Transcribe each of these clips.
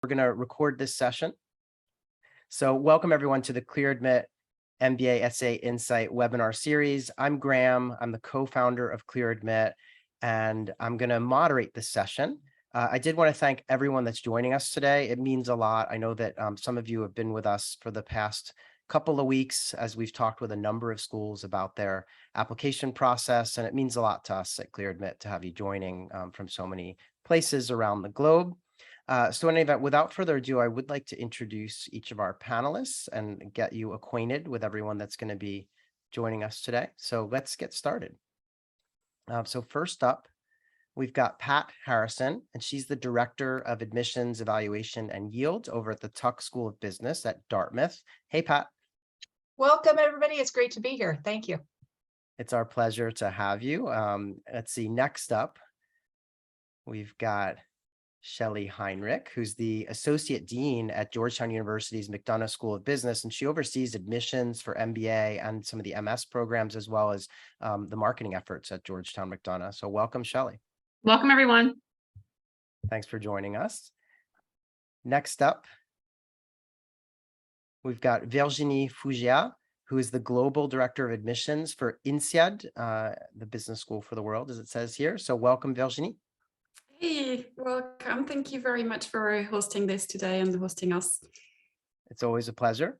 We're going to record this session. So welcome everyone to the ClearAdmit MBA Essay Insight webinar series. I'm Graham. I'm the co-founder of ClearAdmit, and I'm going to moderate this session. I did want to thank everyone that's joining us today. It means a lot. I know that some of you have been with us for the past couple of weeks as we've talked with a number of schools about their application process, and it means a lot to us at ClearAdmit to have you joining from so many places around the globe. So in any event, without further ado, I would like to introduce each of our panelists and get you acquainted with everyone that's going to be joining us today. So let's get started. So first up, we've got Pat Harrison, and she's the Director of Admissions, Evaluation, and Yield over at the Tuck School of Business at Dartmouth. Hey, Pat. Welcome, everybody. It's great to be here. Thank you. It's our pleasure to have you. Let's see, next up, we've got Shelley Heinrich, who's the Associate Dean at Georgetown University's McDonough School of Business, and she oversees admissions for MBA and some of the MS programs, as well as the marketing efforts at Georgetown McDonough. So welcome, Shelley. Welcome, everyone. Thanks for joining us. Next up, we've got Virginie Fougia, who is the Global Director of Admissions for INSEAD, the business school for the world, as it says here. So welcome, Virginie. Hey, welcome. Thank you very much for hosting this today and hosting us. It's always a pleasure.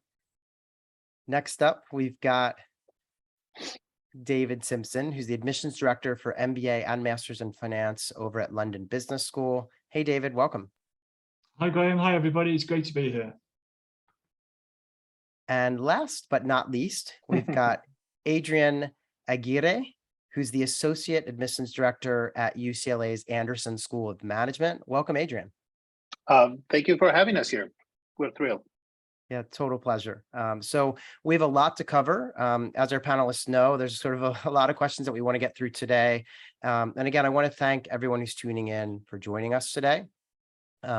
Next up, we've got David Simpson, who's the Admissions Director for MBA and Masters in Finance over at London Business School. Hey, David, welcome. Hi, Graham. Hi, everybody. It's great to be here. And last but not least, we've got Adrian Aguirre, who's the Associate Admissions Director at UCLA's Anderson School of Management. Welcome, Adrian. Thank you for having us here. We're thrilled. Yeah, total pleasure. So we have a lot to cover. As our panelists know, there's sort of a lot of questions that we want to get through today. And again, I want to thank everyone who's tuning in for joining us today.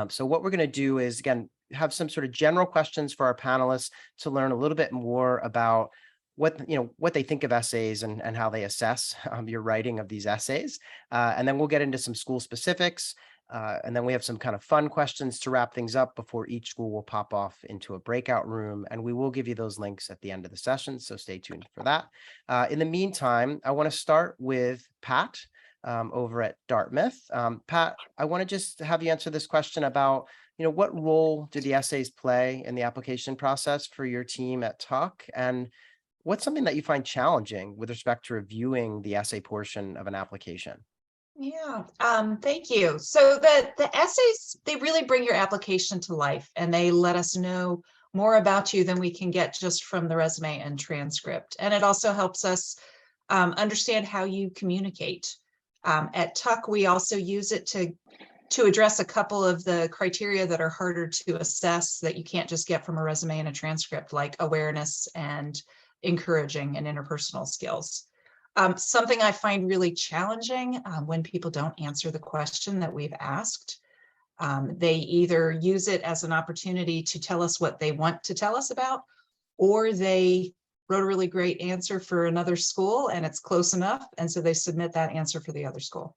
So what we're going to do is, again, have some sort of general questions for our panelists to learn a little bit more about what they think of essays and how they assess your writing of these essays. And then we'll get into some school specifics. And then we have some kind of fun questions to wrap things up before each school will pop off into a breakout room. And we will give you those links at the end of the session, so stay tuned for that. In the meantime, I want to start with Pat over at Dartmouth. Pat, I want to just have you answer this question about, what role do the essays play in the application process for your team at Tuck? And what's something that you find challenging with respect to reviewing the essay portion of an application? Yeah, thank you. So the essays, they really bring your application to life, and they let us know more about you than we can get just from the resume and transcript. And it also helps us understand how you communicate. At Tuck, we also use it to address a couple of the criteria that are harder to assess that you can't just get from a resume and a transcript, like awareness and encouraging and interpersonal skills. Something I find really challenging when people don't answer the question that we've asked. They either use it as an opportunity to tell us what they want to tell us about, or they wrote a really great answer for another school and it's close enough, and so they submit that answer for the other school.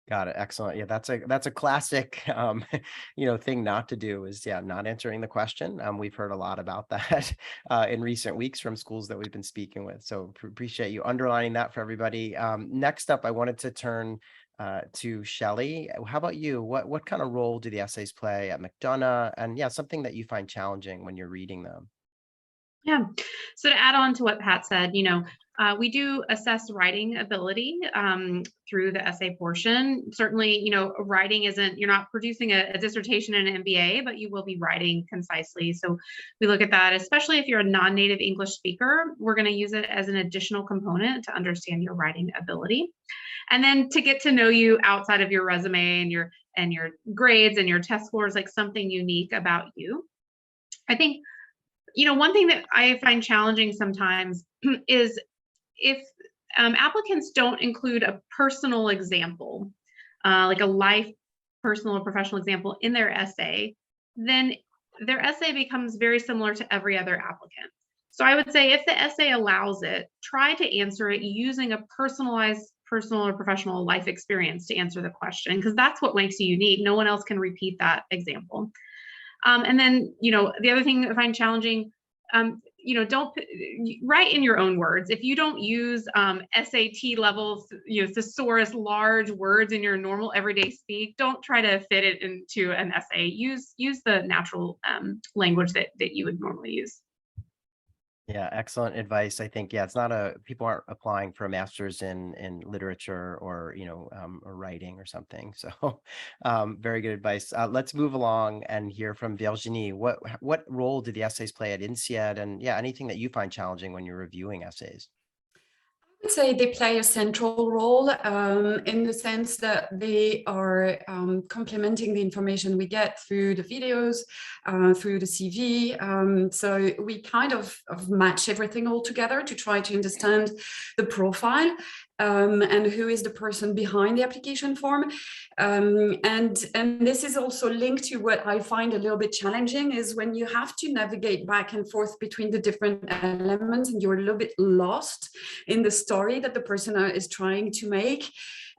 Got it. Excellent. Yeah, that's a classic, thing not to do is, not answering the question. We've heard a lot about that in recent weeks from schools that we've been speaking with. So appreciate you underlining that for everybody. Next up, I wanted to turn to Shelley. How about you? What kind of role do the essays play at McDonough? And something that you find challenging when you're reading them. Yeah. So to add on to what Pat said, we do assess writing ability through the essay portion. Certainly, writing you're not producing a dissertation in an MBA, but you will be writing concisely. So we look at that, especially if you're a non-native English speaker, we're going to use it as an additional component to understand your writing ability. And then to get to know you outside of your resume and your grades and your test scores, like something unique about you. I think one thing that I find challenging sometimes is if applicants don't include a personal example, like a life, personal or professional example in their essay, then their essay becomes very similar to every other applicant. So I would say if the essay allows it, try to answer it using a personalized personal or professional life experience to answer the question, because that's what makes you unique. No one else can repeat that example. And then, the other thing I find challenging, don't write in your own words. If you don't use SAT levels, thesaurus, large words in your normal everyday speak, don't try to fit it into an essay. Use the natural language that you would normally use. Yeah, excellent advice. I think, it's not people aren't applying for a master's in literature or, or writing or something. So very good advice. Let's move along and hear from Virginie. What role do the essays play at INSEAD? And anything that you find challenging when you're reviewing essays? I would say they play a central role in the sense that they are complementing the information we get through the videos, through the CV. So we kind of match everything all together to try to understand the profile and who is the person behind the application form. And this is also linked to what I find a little bit challenging is when you have to navigate back and forth between the different elements and you're a little bit lost in the story that the person is trying to make.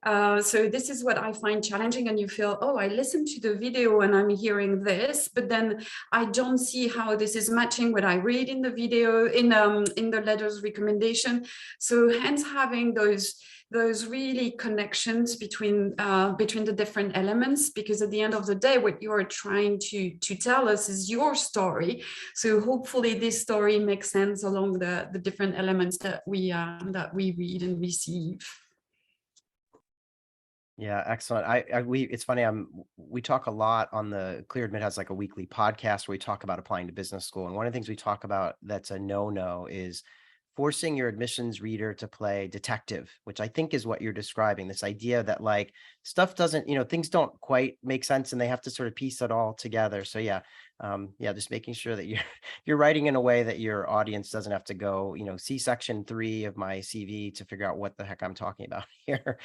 So this is what I find challenging, and you feel, oh, I listened to the video and I'm hearing this, but then I don't see how this is matching what I read in the video, in the letter's recommendation. So hence having those really connections between the different elements, because at the end of the day, what you are trying to tell us is your story. So hopefully this story makes sense along the different elements that we read and receive. Yeah, excellent. It's funny. We talk a lot on the Clear Admit has like a weekly podcast where we talk about applying to business school. And one of the things we talk about that's a no-no is forcing your admissions reader to play detective, which I think is what you're describing. This idea that like stuff doesn't, things don't quite make sense and they have to sort of piece it all together. So just making sure that you're writing in a way that your audience doesn't have to go, see section 3 of my CV to figure out what the heck I'm talking about here.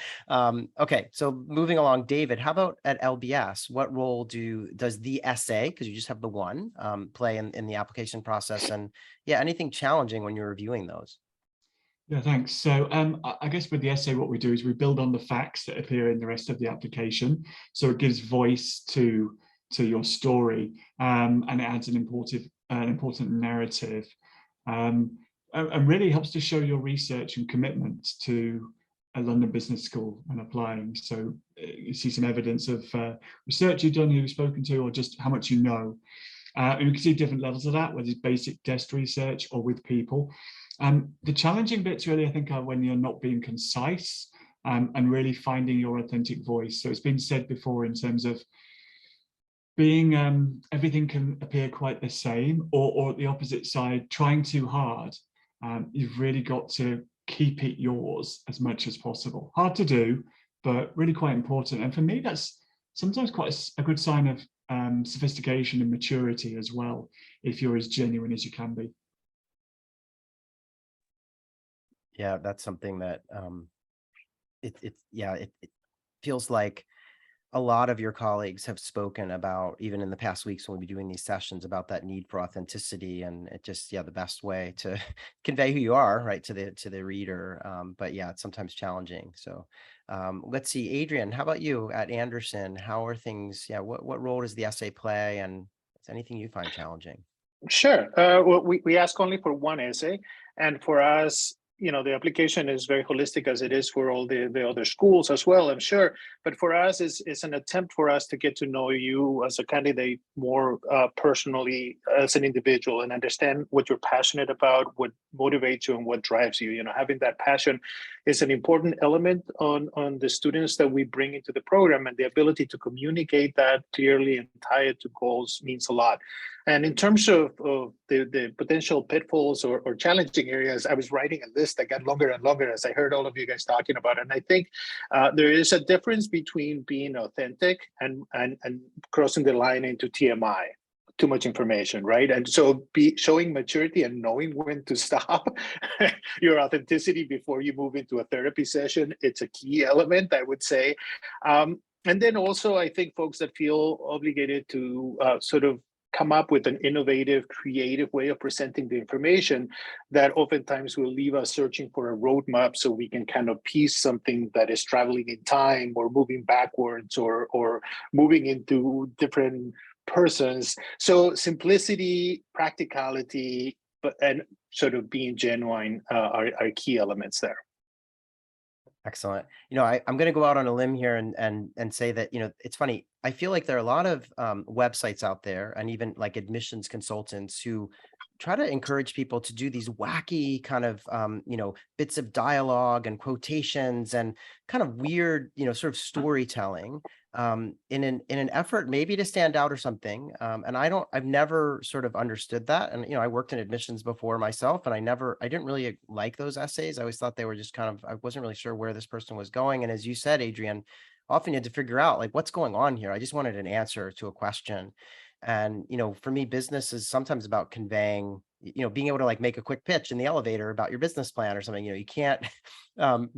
Okay, so moving along, David, how about at LBS? What role does the essay, because you just have the one, play in the application process? And anything challenging when you're reviewing those? Yeah, thanks. So I guess with the essay, what we do is we build on the facts that appear in the rest of the application. So it gives voice to your story, and it adds an important narrative, and really helps to show your research and commitment to a London business school and applying. So you see some evidence of research you've done, who you've spoken to, or just how much you know. And you can see different levels of that, whether it's basic desk research or with people. The challenging bits really, I think, are when you're not being concise and really finding your authentic voice. So it's been said before in terms of being everything can appear quite the same, or the opposite side, trying too hard. You've really got to keep it yours as much as possible. Hard to do, but really quite important. And for me, that's sometimes quite a good sign of sophistication and maturity as well, if you're as genuine as you can be. Yeah, that's something that it feels like a lot of your colleagues have spoken about, even in the past weeks when we'll be doing these sessions, about that need for authenticity, and it just, the best way to convey who you are, right, to the reader. But it's sometimes challenging. So let's see, Adrian, how about you at Anderson? How are things? What role does the essay play, and is anything you find challenging? Sure. Well, we ask only for one essay, and for us, the application is very holistic, as it is for all the other schools as well, I'm sure. But for us, it's an attempt for us to get to know you as a candidate more personally as an individual, and understand what you're passionate about, what motivates you, and what drives you. Having that passion is an important element on the students that we bring into the program, and the ability to communicate that clearly and tie it to goals means a lot. And in terms of the potential pitfalls or challenging areas, I was writing a list that got longer and longer as I heard all of you guys talking about it. And I think there is a difference between being authentic and crossing the line into TMI, too much information, right? And so showing maturity and knowing when to stop your authenticity before you move into a therapy session, it's a key element, I would say. And then also, I think folks that feel obligated to sort of come up with an innovative, creative way of presenting the information that oftentimes will leave us searching for a roadmap so we can kind of piece something that is traveling in time or moving backwards or moving into different persons. So simplicity, practicality, and sort of being genuine are key elements there. Excellent. I'm going to go out on a limb here and say that, it's funny. I feel like there are a lot of websites out there and even like admissions consultants who try to encourage people to do these wacky kind of, bits of dialogue and quotations and kind of weird, sort of storytelling in an effort maybe to stand out or something. And I've never sort of understood that. And, I worked in admissions before myself, and I didn't really like those essays. I always thought they were just kind of, I wasn't really sure where this person was going. And as you said, Adrienne, often you had to figure out like, what's going on here? I just wanted an answer to a question. And, for me, business is sometimes about conveying, being able to like make a quick pitch in the elevator about your business plan or something. You can't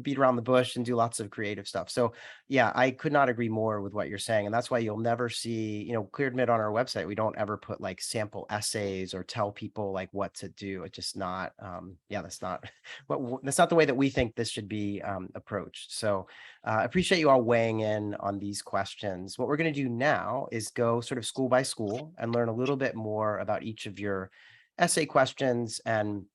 beat around the bush and do lots of creative stuff. So yeah, I could not agree more with what you're saying. And that's why you'll never see, Clear Admit on our website, we don't ever put like sample essays or tell people like what to do. It's just not, that's not that's not the way that we think this should be approached. So I appreciate you all weighing in on these questions. What we're going to do now is go sort of school by school and learn a little bit more about each of your essay questions and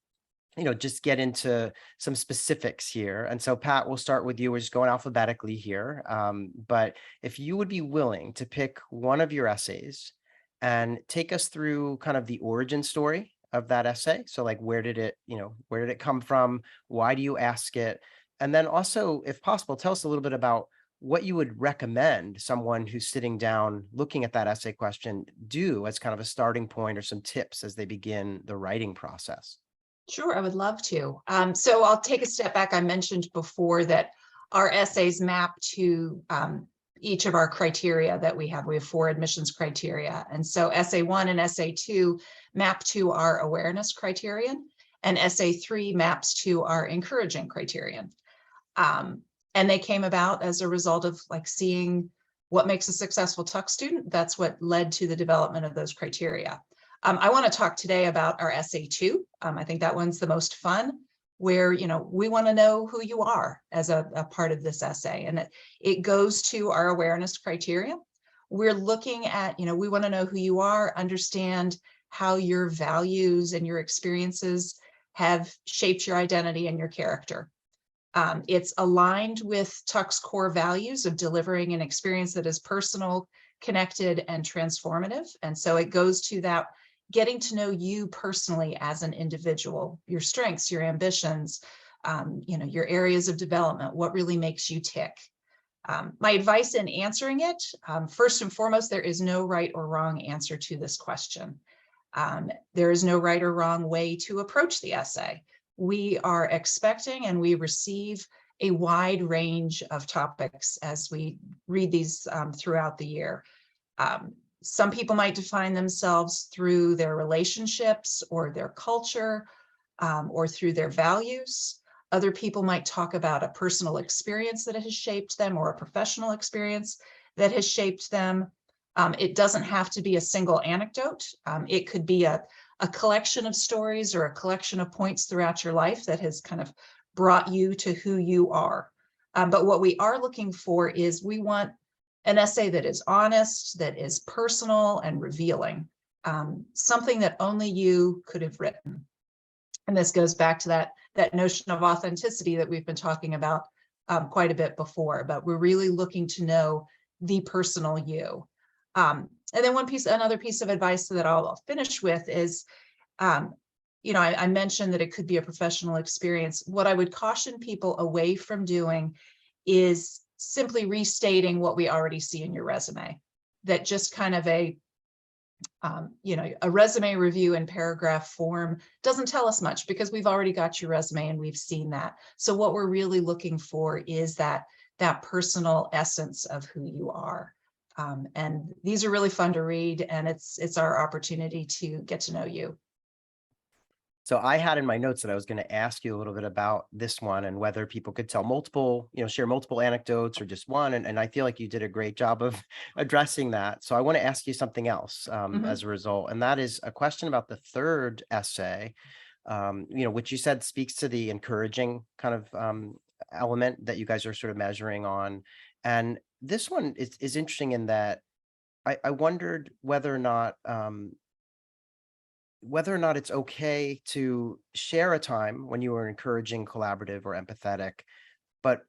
just get into some specifics here. And so Pat, we'll start with you. We're just going alphabetically here. But if you would be willing to pick one of your essays and take us through kind of the origin story of that essay. So like, where did it come from? Why do you ask it? And then also, if possible, tell us a little bit about what you would recommend someone who's sitting down looking at that essay question do as kind of a starting point or some tips as they begin the writing process. Sure, I would love to. So I'll take a step back. I mentioned before that our essays map to each of our criteria that we have. We have 4 admissions criteria. And so essay 1 and essay 2 map to our awareness criterion, and essay 3 maps to our encouraging criterion. And they came about as a result of like seeing what makes a successful Tuck student. That's what led to the development of those criteria. I want to talk today about our essay 2. I think that one's the most fun, where, we want to know who you are as a part of this essay. And it goes to our awareness criteria. We're looking at, we want to know who you are, understand how your values and your experiences have shaped your identity and your character. It's aligned with Tuck's core values of delivering an experience that is personal, connected, and transformative. And so it goes to that, getting to know you personally as an individual, your strengths, your ambitions, your areas of development, what really makes you tick. My advice in answering it, first and foremost, there is no right or wrong answer to this question. There is no right or wrong way to approach the essay. We are expecting and we receive a wide range of topics as we read these throughout the year. Some people might define themselves through their relationships or their culture or through their values. Other people might talk about a personal experience that has shaped them or a professional experience that has shaped them. It doesn't have to be a single anecdote. It could be a collection of stories or a collection of points throughout your life that has kind of brought you to who you are. But what we are looking for is we want an essay that is honest, that is personal and revealing, something that only you could have written. And this goes back to that notion of authenticity that we've been talking about quite a bit before, but we're really looking to know the personal you. And then another piece of advice that I'll finish with is, I mentioned that it could be a professional experience. What I would caution people away from doing is simply restating what we already see in your resume. That just kind of a resume review in paragraph form doesn't tell us much because we've already got your resume and we've seen that. So what we're really looking for is that personal essence of who you are. And these are really fun to read, and it's our opportunity to get to know you. So I had in my notes that I was going to ask you a little bit about this one and whether people could tell multiple, share multiple anecdotes or just one. And I feel like you did a great job of addressing that. So I want to ask you something else as a result. And that is a question about the third essay, which you said speaks to the encouraging kind of element that you guys are sort of measuring on. And this one is interesting in that I wondered whether or not it's okay to share a time when you were encouraging, collaborative, or empathetic, but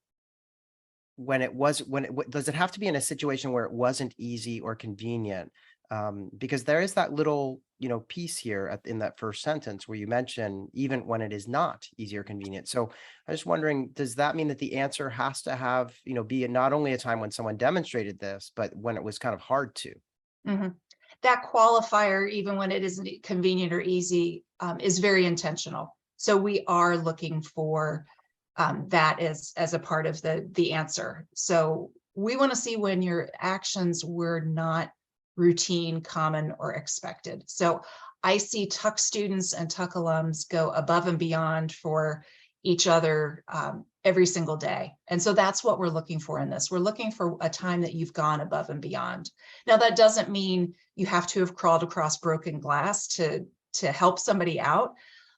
does it have to be in a situation where it wasn't easy or convenient? Because there is that little, piece here in that first sentence where you mention even when it is not easy or convenient. So I was wondering, does that mean that the answer has to have, be not only a time when someone demonstrated this, but when it was kind of hard to? That qualifier, even when it isn't convenient or easy, is very intentional. So we are looking for that as a part of the answer. So we want to see when your actions were not routine, common, or expected. So I see Tuck students and Tuck alums go above and beyond for each other every single day. And so that's what we're looking for in this. We're looking for a time that you've gone above and beyond. Now, that doesn't mean you have to have crawled across broken glass to help somebody out,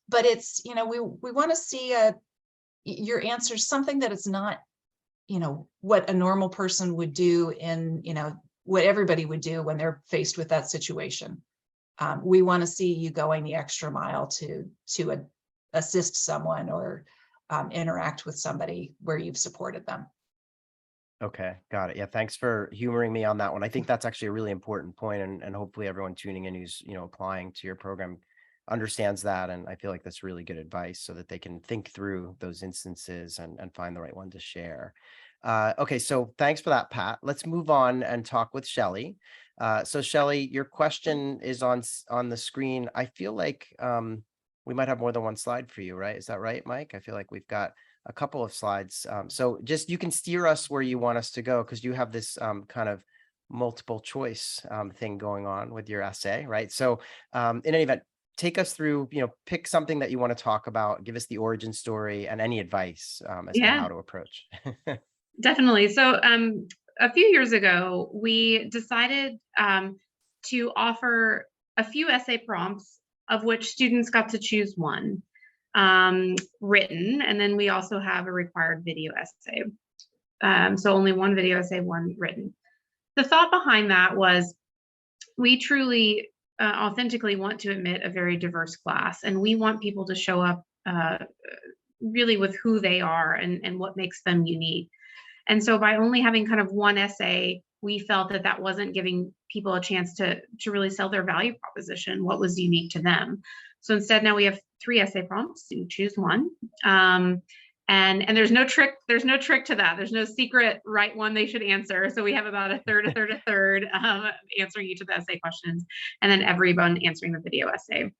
but it's, we want to see your answer, something that is not, what a normal person would do in, what everybody would do when they're faced with that situation. We want to see you going the extra mile to assist someone or interact with somebody where you've supported them. Okay, got it. Yeah, thanks for humoring me on that one. I think that's actually a really important point, and hopefully everyone tuning in who's applying to your program understands that. And I feel like that's really good advice so that they can think through those instances and find the right one to share. Okay, so thanks for that, Pat. Let's move on and talk with Shelley. So Shelley, your question is on the screen. I feel like we might have more than one slide for you, right? Is that right, Mike? I feel like we've got a couple of slides. So just you can steer us where you want us to go because you have this kind of multiple choice thing going on with your essay, right? So in any event, take us through, pick something that you want to talk about, give us the origin story and any advice as to how to approach. Definitely. So a few years ago, we decided to offer a few essay prompts of which students got to choose one written, and then we also have a required video essay. So only one video essay, one written. The thought behind that was we truly authentically want to admit a very diverse class, and we want people to show up really with who they are and what makes them unique. And so by only having kind of one essay, we felt that wasn't giving people a chance to really sell their value proposition, what was unique to them. So instead, now we have 3 essay prompts. You choose one. And there's no trick to that. There's no secret right one they should answer. So we have about a third answering each of the essay questions, and then everyone answering the video essay.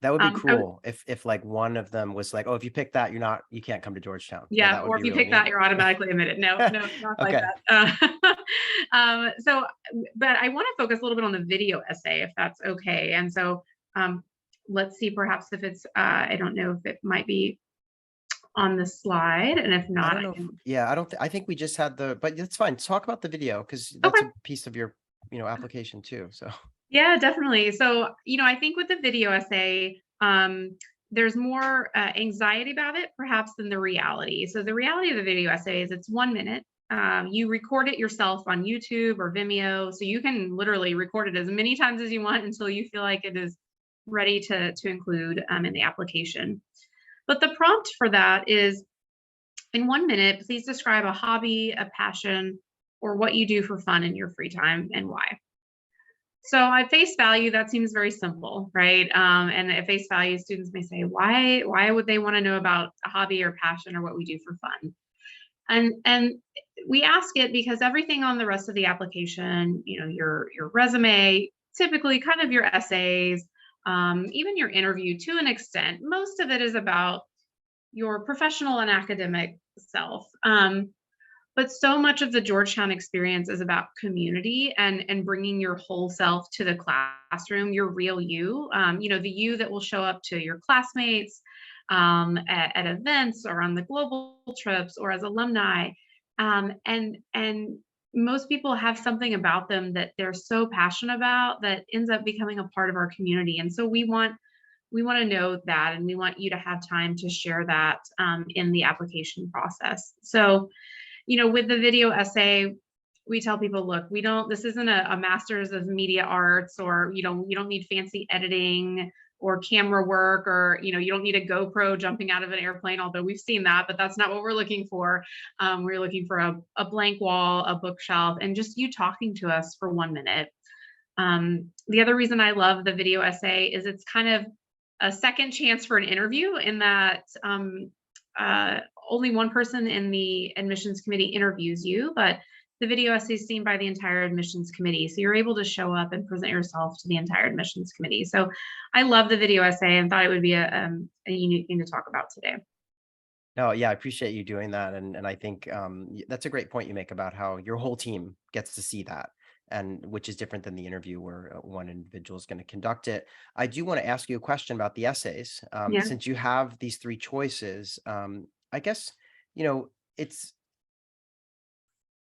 That would be cool if like one of them was like, oh, if you pick that, you can't come to Georgetown. Yeah, or if you pick that, you're automatically admitted. No, not like that. But I want to focus a little bit on the video essay, if that's okay. And so let's see, perhaps if it's, I don't know if it might be on the slide, and if not, I think we just had but it's fine. Talk about the video because that's a piece of your, application too. So. Yeah, definitely. So, I think with the video essay, there's more anxiety about it perhaps than the reality. So the reality of the video essay is it's 1 minute. You record it yourself on YouTube or Vimeo. So you can literally record it as many times as you want until you feel like it is ready to include in the application. But the prompt for that is, in 1 minute, please describe a hobby, a passion, or what you do for fun in your free time and why. So at face value, that seems very simple, right? And at face value, students may say, why would they want to know about a hobby or passion or what we do for fun? And we ask it because everything on the rest of the application, your resume, typically kind of your essays, even your interview to an extent, most of it is about your professional and academic self. But so much of the Georgetown experience is about community and bringing your whole self to the classroom, your real you, the you that will show up to your classmates at events or on the global trips or as alumni. And most people have something about them that they're so passionate about that ends up becoming a part of our community. And so we want to know that, and we want you to have time to share that in the application process. So, with the video essay, we tell people, look, this isn't a master's of media arts, or, you don't need fancy editing or camera work, or, you don't need a GoPro jumping out of an airplane, although we've seen that, but that's not what we're looking for. We're looking for a blank wall, a bookshelf, and just you talking to us for 1 minute. The other reason I love the video essay is it's kind of a second chance for an interview, in that only one person in the admissions committee interviews you, but the video essay is seen by the entire admissions committee. So you're able to show up and present yourself to the entire admissions committee. So I love the video essay and thought it would be a unique thing to talk about today. No, yeah, I appreciate you doing that. And I think that's a great point you make about how your whole team gets to see that, and which is different than the interview where one individual is going to conduct it. I do want to ask you a question about the essays. Yeah. Since you have these three choices, I guess,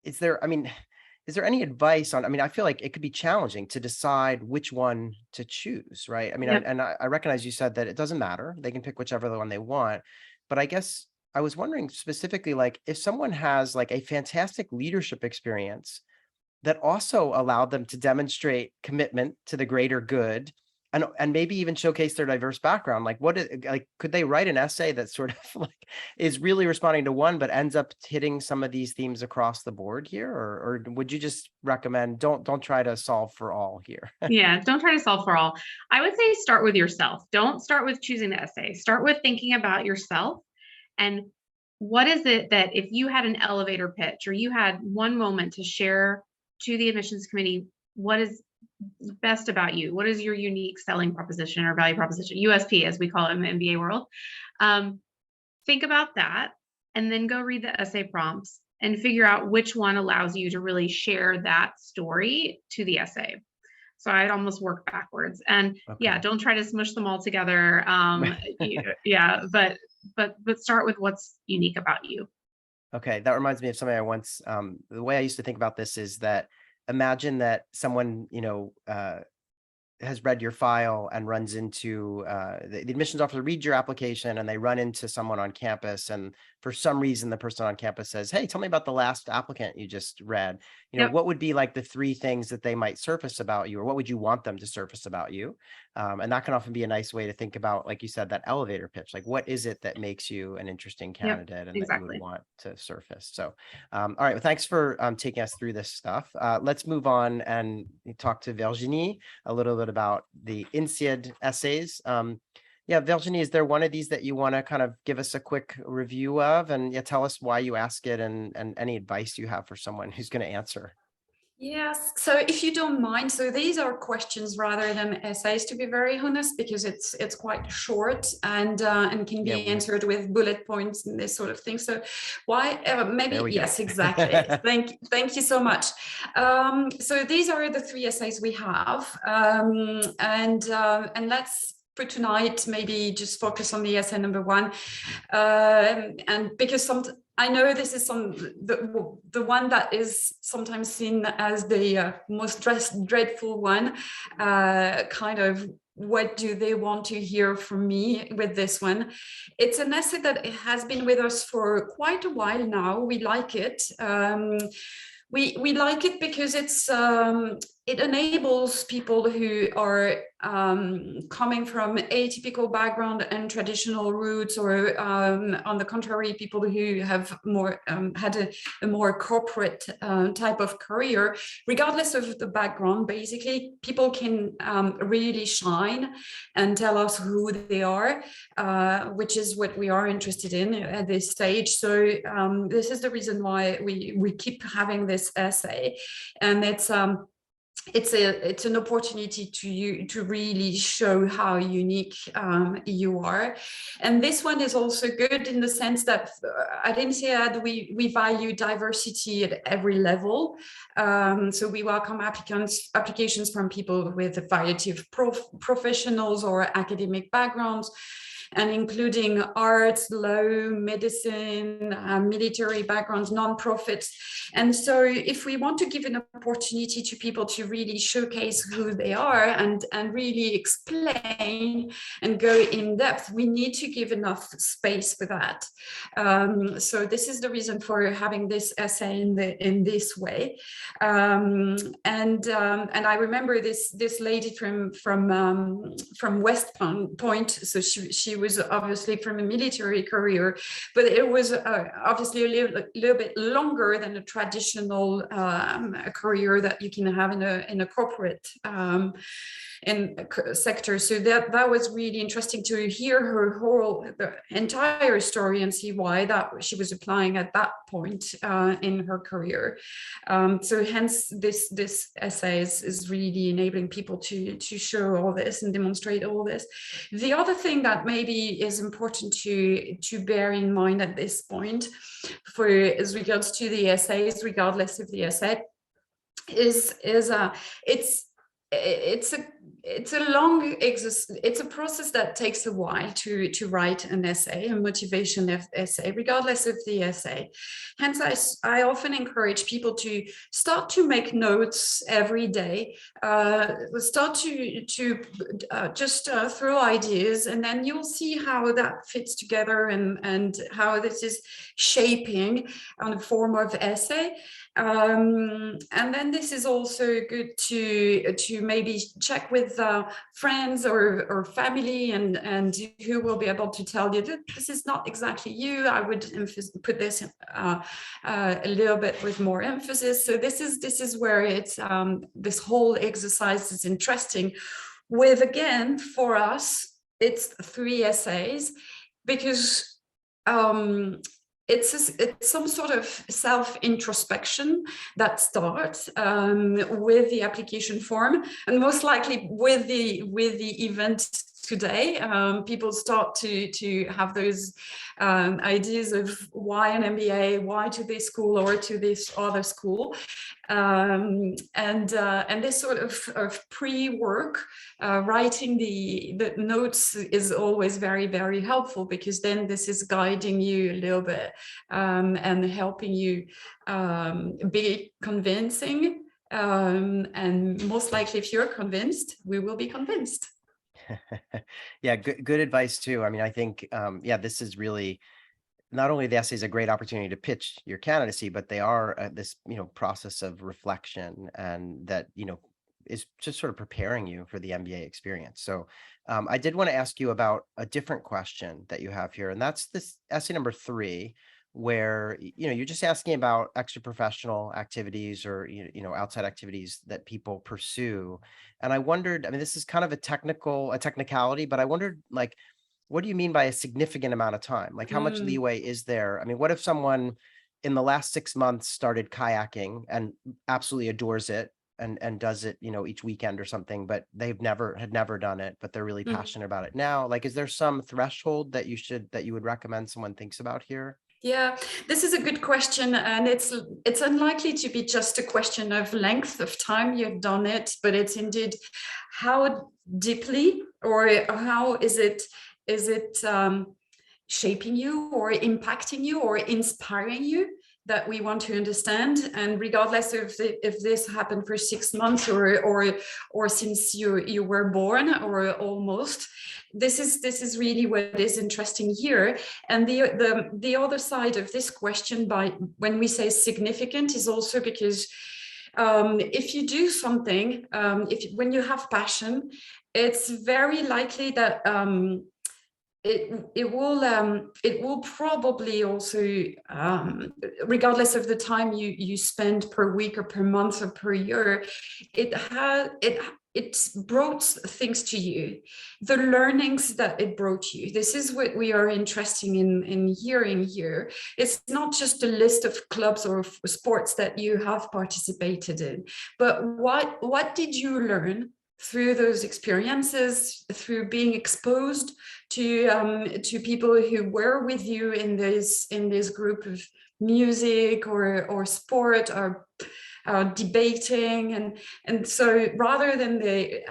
is there any advice on, I feel like it could be challenging to decide which one to choose, right? Yeah. I recognize you said that it doesn't matter. They can pick whichever one they want, but I guess I was wondering specifically, like, if someone has like a fantastic leadership experience that also allowed them to demonstrate commitment to the greater good, and maybe even showcase their diverse background, could they write an essay that sort of like is really responding to one, but ends up hitting some of these themes across the board here? Or would you just recommend don't try to solve for all here? Yeah, don't try to solve for all. I would say start with yourself. Don't start with choosing the essay. Start with thinking about yourself, and what is it that, if you had an elevator pitch or you had one moment to share to the admissions committee, what is best about you? What is your unique selling proposition or value proposition, USP as we call it in the MBA world? Think about that, and then go read the essay prompts and figure out which one allows you to really share that story to the essay. So I'd almost work backwards, and yeah, don't try to smush them all together. Yeah, but start with what's unique about you. Okay, that reminds me of something I once, the way I used to think about this is that, imagine that someone, has read your file and runs into the admissions officer reads your application, and they run into someone on campus, and for some reason the person on campus says, hey, tell me about the last applicant you just read. Yep. What would be like the three things that they might surface about you, or what would you want them to surface about you? And that can often be a nice way to think about, like you said, that elevator pitch. Like, what is it that makes you an interesting candidate, and that you would want to surface? So all right, well, thanks for taking us through this stuff. Let's move on and talk to Virginie a little bit about the INSEAD essays. Yeah, Virginie, is there one of these that you want to kind of give us a quick review of, and tell us why you ask it, and any advice you have for someone who's going to answer? Yes, so if you don't mind, so these are questions rather than essays, to be very honest, because it's quite short and can be answered with bullet points and this sort of thing. So why maybe yes, exactly. Thank you so much. So these are the three essays we have, and let's for tonight maybe just focus on the essay number one, and because I know this is the one that is sometimes seen as the most dreadful one, kind of what do they want to hear from me with this one. It's an essay that has been with us for quite a while now. We like it. We like it because it enables people who are coming from atypical background and traditional roots, or on the contrary, people who have more had a more corporate type of career. Regardless of the background, basically, people can really shine and tell us who they are, which is what we are interested in at this stage. So this is the reason why we keep having this essay, and it's it's an opportunity to really show how unique you are. And this one is also good in the sense that at INSEAD we value diversity at every level. So we welcome applications from people with a variety of professionals or academic backgrounds, and including arts, law, medicine, military backgrounds, nonprofits. And so if we want to give an opportunity to people to really showcase who they are and really explain and go in depth, we need to give enough space for that. So this is the reason for having this essay in this way. And I remember this lady from West Point. So she was obviously from a military career, but it was obviously a little bit longer than a traditional career that you can have in a corporate sector. So that was really interesting to hear the entire story and see why that she was applying at that point in her career. So hence this essay is really enabling people to show all this and demonstrate all this. The other thing that maybe is important to bear in mind at this point as regards to the essays, regardless of the essay, is it's a process that takes a while to write an essay, a motivation essay, regardless of the essay. Hence, I often encourage people to start to make notes every day, start to just throw ideas, and then you'll see how that fits together and how this is shaping on the form of essay. And then this is also good to maybe check with friends or family and who will be able to tell you that this is not exactly you. I would put this a little bit with more emphasis. So this is where it's this whole exercise is interesting. With, again, for us, it's 3 essays because it's some sort of self-introspection that starts with the application form, and most likely with the event today. People start to have those ideas of why an MBA, why to this school or to this other school, and this sort of pre-work, writing the notes is always very, very helpful, because then this is guiding you a little bit and helping you be convincing, and most likely if you're convinced, we will be convinced. Yeah, good advice too. I mean, I think, this is really, not only the essay is a great opportunity to pitch your candidacy, but they are this, process of reflection, and that, is just sort of preparing you for the MBA experience. So I did want to ask you about a different question that you have here, and that's this essay number 3, where, you're just asking about extra professional activities or, outside activities that people pursue. And I wondered, I mean, this is kind of a technicality, but I wondered, like, what do you mean by a significant amount of time? Like, how much leeway is there? I mean, what if someone in the last 6 months started kayaking and absolutely adores it and does it, each weekend or something, but had never done it, but they're really passionate about it now? Like, is there some threshold that you would recommend someone thinks about here? Yeah, this is a good question, and it's unlikely to be just a question of length of time you've done it, but it's indeed how deeply, or how is it shaping you or impacting you or inspiring you, that we want to understand. And regardless of if this happened for 6 months or since you were born or almost, this is really what is interesting here. And the other side of this question, when we say significant, is also because if you do something, when you have passion, it's very likely that it will probably also, regardless of the time you spend per week or per month or per year, it brought things to you, the learnings that it brought you. This is what we are interested in hearing here. It's not just a list of clubs or sports that you have participated in, but what did you learn through those experiences, through being exposed to people who were with you in this group of music or sport or debating, and so rather than the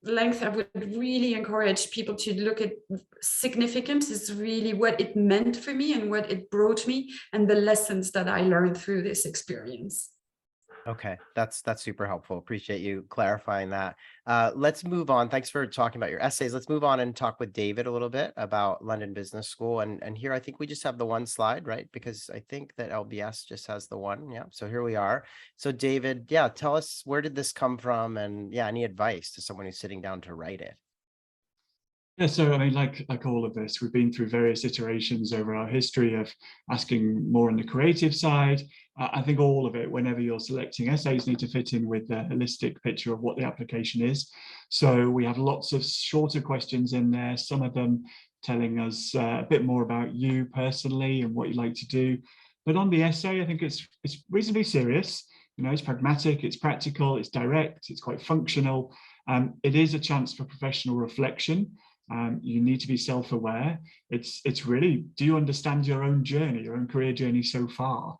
length, I would really encourage people to look at significance is really what it meant for me and what it brought me and the lessons that I learned through this experience. Okay, that's super helpful. Appreciate you clarifying that. Let's move on. Thanks for talking about your essays. Let's move on and talk with David a little bit about London Business School. And here I think we just have the one slide, right? Because I think that LBS just has the one. Yeah. So here we are. So David, yeah, tell us, where did this come from? And yeah, any advice to someone who's sitting down to write it? Yeah, so I mean, like all of this, we've been through various iterations over our history of asking more on the creative side. I think all of it, whenever you're selecting essays, need to fit in with the holistic picture of what the application is. So we have lots of shorter questions in there, some of them telling us a bit more about you personally and what you like to do. But on the essay, I think it's reasonably serious. You know, it's pragmatic, it's practical, it's direct, it's quite functional. It is a chance for professional reflection. You need to be self-aware. It's really, do you understand your own journey, your own career journey so far?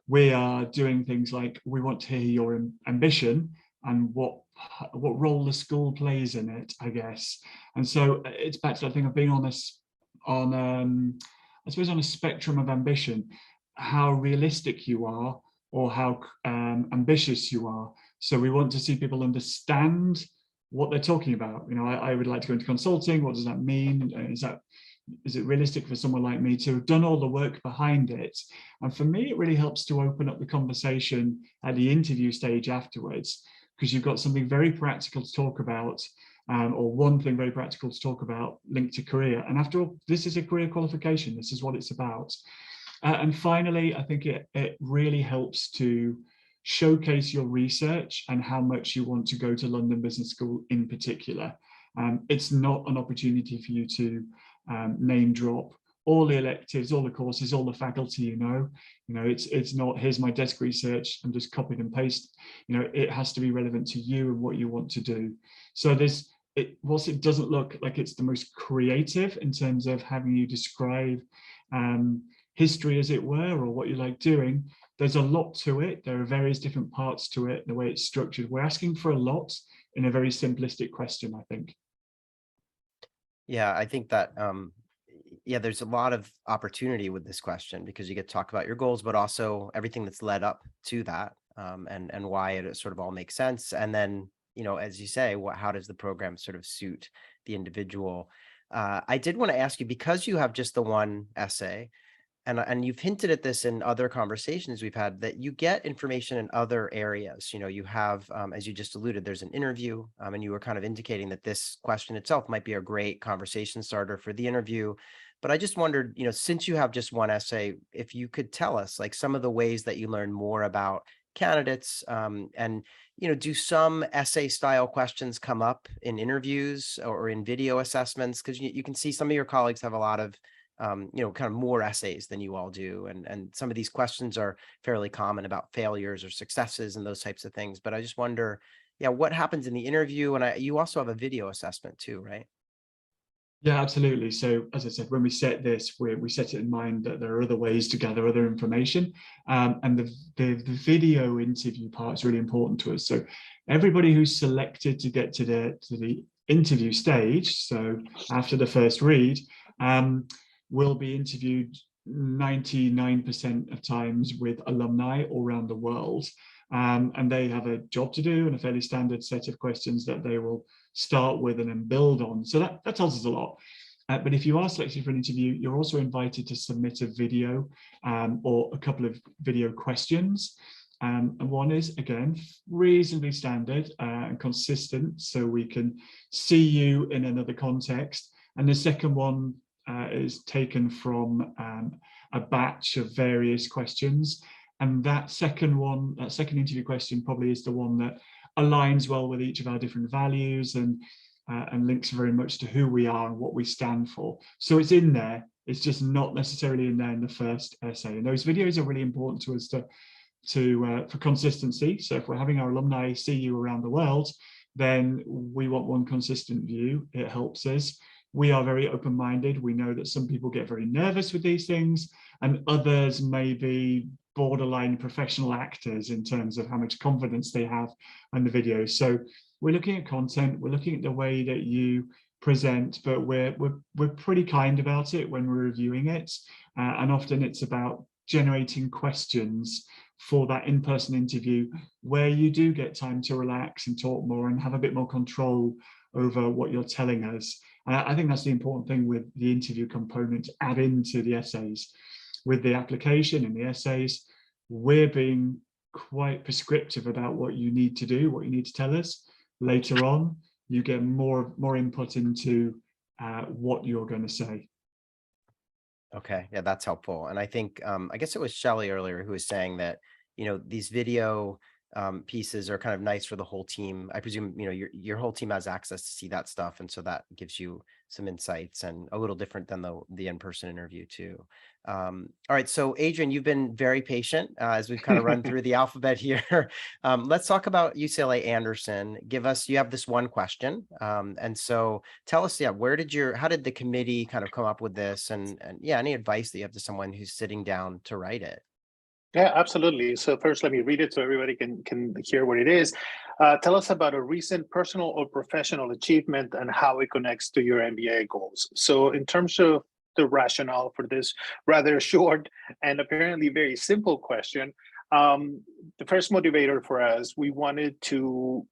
We are doing things like, we want to hear your ambition and what role the school plays in it, I guess. And so it's back to that thing of being on I suppose on a spectrum of ambition, how realistic you are or how ambitious you are. So we want to see people understand what they're talking about. You know, I would like to go into consulting. What does that mean? Is it realistic for someone like me to have done all the work behind it? And for me, it really helps to open up the conversation at the interview stage afterwards, because you've got something very practical to talk about, or one thing very practical to talk about linked to career. And after all, this is a career qualification. This is what it's about. And finally, I think it really helps to showcase your research and how much you want to go to London Business School in particular. It's not an opportunity for you to name drop all the electives, all the courses, all the faculty, you know, it's not, here's my desk research and just copied and paste. You know, it has to be relevant to you and what you want to do. So whilst it doesn't look like it's the most creative in terms of having you describe history, as it were, or what you like doing, there's a lot to it. There are various different parts to it, the way it's structured. We're asking for a lot in a very simplistic question, I think. Yeah, I think that, yeah, there's a lot of opportunity with this question because you get to talk about your goals, but also everything that's led up to that, and why it sort of all makes sense. And then, you know, as you say, how does the program sort of suit the individual? I did want to ask you, because you have just the one essay, and you've hinted at this in other conversations we've had, that you get information in other areas. You know, you have, as you just alluded, there's an interview, and you were kind of indicating that this question itself might be a great conversation starter for the interview. But I just wondered, you know, since you have just one essay, if you could tell us like some of the ways that you learn more about candidates, and, you know, do some essay style questions come up in interviews or in video assessments? Because you can see some of your colleagues have a lot of, you know, kind of more essays than you all do. And some of these questions are fairly common about failures or successes and those types of things. But I just wonder, yeah, what happens in the interview? And you also have a video assessment too, right? Yeah, absolutely. So as I said, when we set this, we set it in mind that there are other ways to gather other information. And the video interview part is really important to us. So everybody who's selected to get to the interview stage, so after the first read, will be interviewed 99% of times with alumni all around the world. And they have a job to do and a fairly standard set of questions that they will start with and then build on. So that tells us a lot. But if you are selected for an interview, you're also invited to submit a video or a couple of video questions. And one is, again, reasonably standard and consistent, so we can see you in another context. And the second one is taken from a batch of various questions. And that second interview question probably is the one that aligns well with each of our different values and links very much to who we are and what we stand for. So it's in there. It's just not necessarily in there in the first essay. And those videos are really important to us for consistency. So if we're having our alumni see you around the world, then we want one consistent view. It helps us. We are very open-minded. We know that some people get very nervous with these things, and others may be borderline professional actors in terms of how much confidence they have on the videos. So we're looking at content, we're looking at the way that you present, but we're pretty kind about it when we're reviewing it. And often it's about generating questions for that in-person interview where you do get time to relax and talk more and have a bit more control over what you're telling us. I think that's the important thing with the interview component to add into the essays. With the application and the essays, we're being quite prescriptive about what you need to do, what you need to tell us. Later on, you get more input into what you're going to say. Okay, yeah, that's helpful. And I think, I guess it was Shelley earlier who was saying that, these video pieces are kind of nice for the whole team. I presume, your whole team has access to see that stuff. And so that gives you some insights, and a little different than the in-person interview too. All right, so Adrian, you've been very patient as we've kind of run through the alphabet here. Let's talk about UCLA Anderson. You have this one question. And so tell us, how did the committee kind of come up with this? And any advice that you have to someone who's sitting down to write it? Yeah, absolutely. So first, let me read it so everybody can hear what it is. Tell us about a recent personal or professional achievement and how it connects to your MBA goals. So in terms of the rationale for this rather short and apparently very simple question, the first motivator for us, we wanted to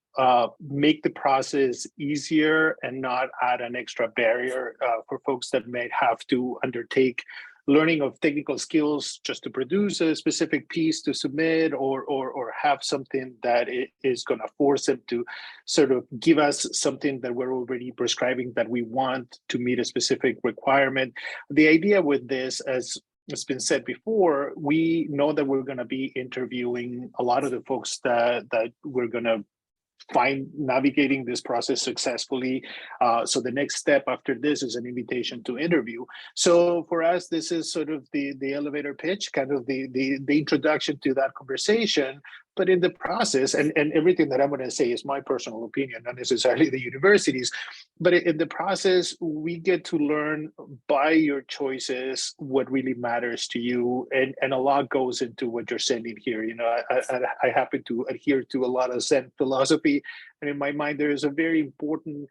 make the process easier and not add an extra barrier for folks that may have to undertake learning of technical skills just to produce a specific piece to submit, or have something that is going to force them to sort of give us something that we're already prescribing that we want to meet a specific requirement. The idea with this, as it's been said before, we know that we're going to be interviewing a lot of the folks that we're going to find navigating this process successfully. So the next step after this is an invitation to interview. So for us, this is sort of the elevator pitch, kind of the introduction to that conversation. But in the process, and everything that I'm going to say is my personal opinion, not necessarily the university's, but in the process, we get to learn by your choices what really matters to you. And a lot goes into what you're sending here. I happen to adhere to a lot of Zen philosophy. And in my mind, there is a very important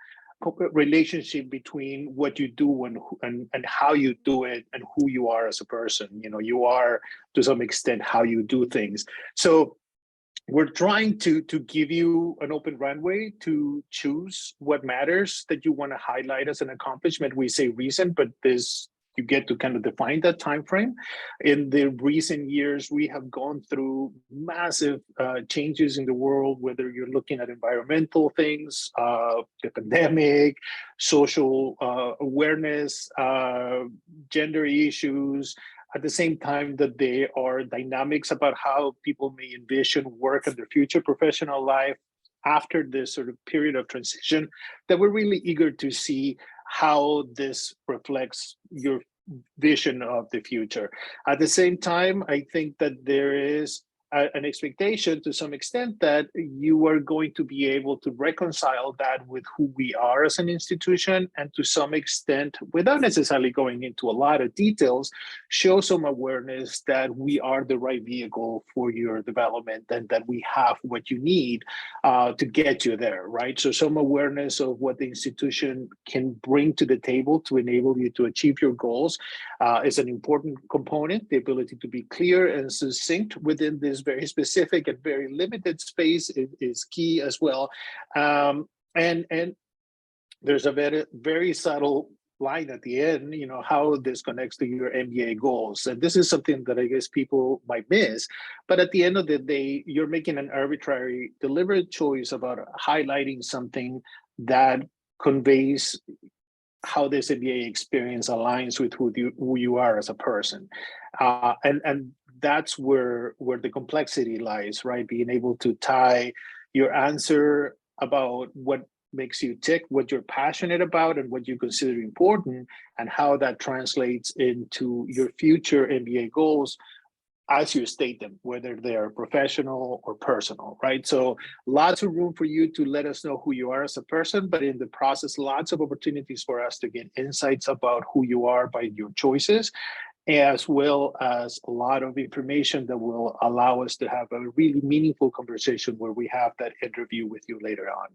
relationship between what you do and how you do it and who you are as a person. You are, to some extent, how you do things. So we're trying to give you an open runway to choose what matters that you want to highlight as an accomplishment. We say recent, but you get to kind of define that time frame. In the recent years, we have gone through massive changes in the world, whether you're looking at environmental things, the pandemic, social awareness, gender issues, at the same time that there are dynamics about how people may envision work and their future professional life after this sort of period of transition, that we're really eager to see how this reflects your vision of the future. At the same time, I think that there is an expectation to some extent that you are going to be able to reconcile that with who we are as an institution, and to some extent, without necessarily going into a lot of details, show some awareness that we are the right vehicle for your development and that we have what you need to get you there, right? So some awareness of what the institution can bring to the table to enable you to achieve your goals is an important component. The ability to be clear and succinct within this very specific and very limited space is key as well. And there's a very, very subtle line at the end, how this connects to your MBA goals. And this is something that I guess people might miss. But at the end of the day, you're making an arbitrary, deliberate choice about highlighting something that conveys how this MBA experience aligns with who you are as a person. And that's where the complexity lies, right? Being able to tie your answer about what makes you tick, what you're passionate about, and what you consider important, and how that translates into your future MBA goals as you state them, whether they're professional or personal, right? So lots of room for you to let us know who you are as a person, but in the process, lots of opportunities for us to get insights about who you are by your choices, as well as a lot of information that will allow us to have a really meaningful conversation where we have that interview with you later on.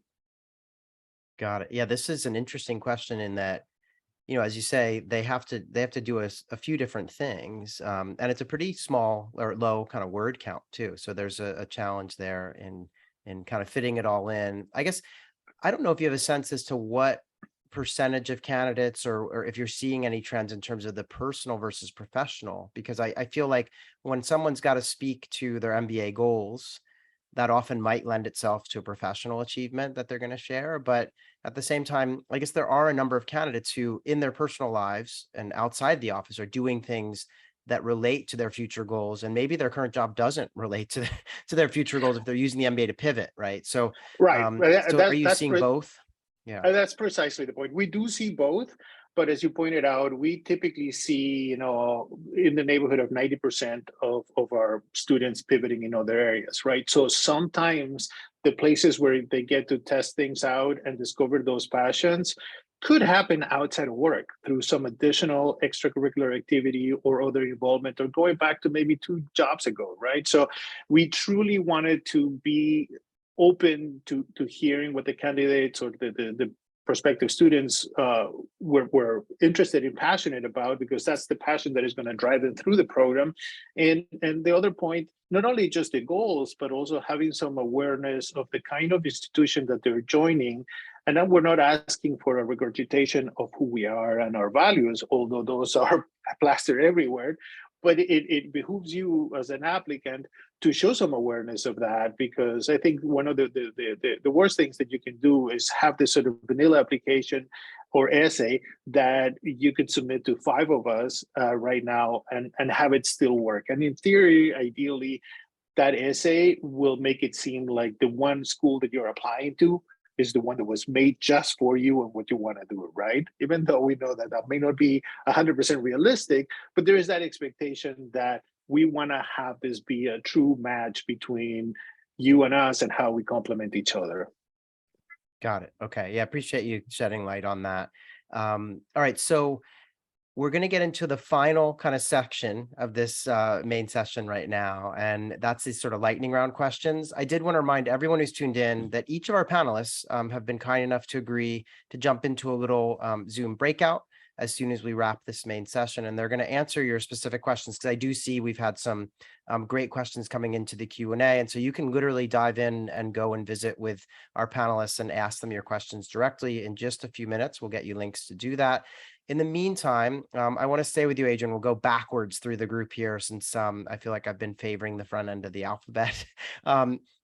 Got it. Yeah, this is an interesting question in that, as you say, they have to do a few different things, and it's a pretty small or low kind of word count too. So there's a challenge there in kind of fitting it all in. I guess I don't know if you have a sense as to what percentage of candidates or if you're seeing any trends in terms of the personal versus professional, because I feel like when someone's got to speak to their MBA goals, that often might lend itself to a professional achievement that they're going to share. But at the same time, I guess there are a number of candidates who in their personal lives and outside the office are doing things that relate to their future goals. And maybe their current job doesn't relate to, to their future goals if they're using the MBA to pivot, right? So, Right. so are you seeing both? Yeah. That's precisely the point. We do see both, but as you pointed out, we typically see, in the neighborhood of 90% of our students pivoting in other areas, right? So sometimes the places where they get to test things out and discover those passions could happen outside of work through some additional extracurricular activity or other involvement, or going back to maybe 2 jobs ago, right? So we truly wanted to be open to hearing what the candidates or the prospective students were interested and passionate about, because that's the passion that is going to drive them through the program. And the other point, not only just the goals, but also having some awareness of the kind of institution that they're joining. And then we're not asking for a regurgitation of who we are and our values, although those are plastered everywhere. But it behooves you as an applicant to show some awareness of that, because I think one of the worst things that you can do is have this sort of vanilla application or essay that you could submit to 5 of us right now and have it still work. And in theory, ideally, that essay will make it seem like the one school that you're applying to is the one that was made just for you and what you want to do, right? Even though we know that that may not be 100% realistic, but there is that expectation that we want to have this be a true match between you and us and how we complement each other. Got it. Okay. Yeah, appreciate you shedding light on that. All right. So we're going to get into the final kind of section of this main session right now, and that's these sort of lightning round questions. I did want to remind everyone who's tuned in that each of our panelists have been kind enough to agree to jump into a little Zoom breakout as soon as we wrap this main session, and they're going to answer your specific questions, because I do see we've had some great questions coming into the Q&A, and so you can literally dive in and go and visit with our panelists and ask them your questions directly in just a few minutes. We'll get you links to do that. In the meantime, I want to stay with you, Adrian. We'll go backwards through the group here, since I feel like I've been favoring the front end of the alphabet.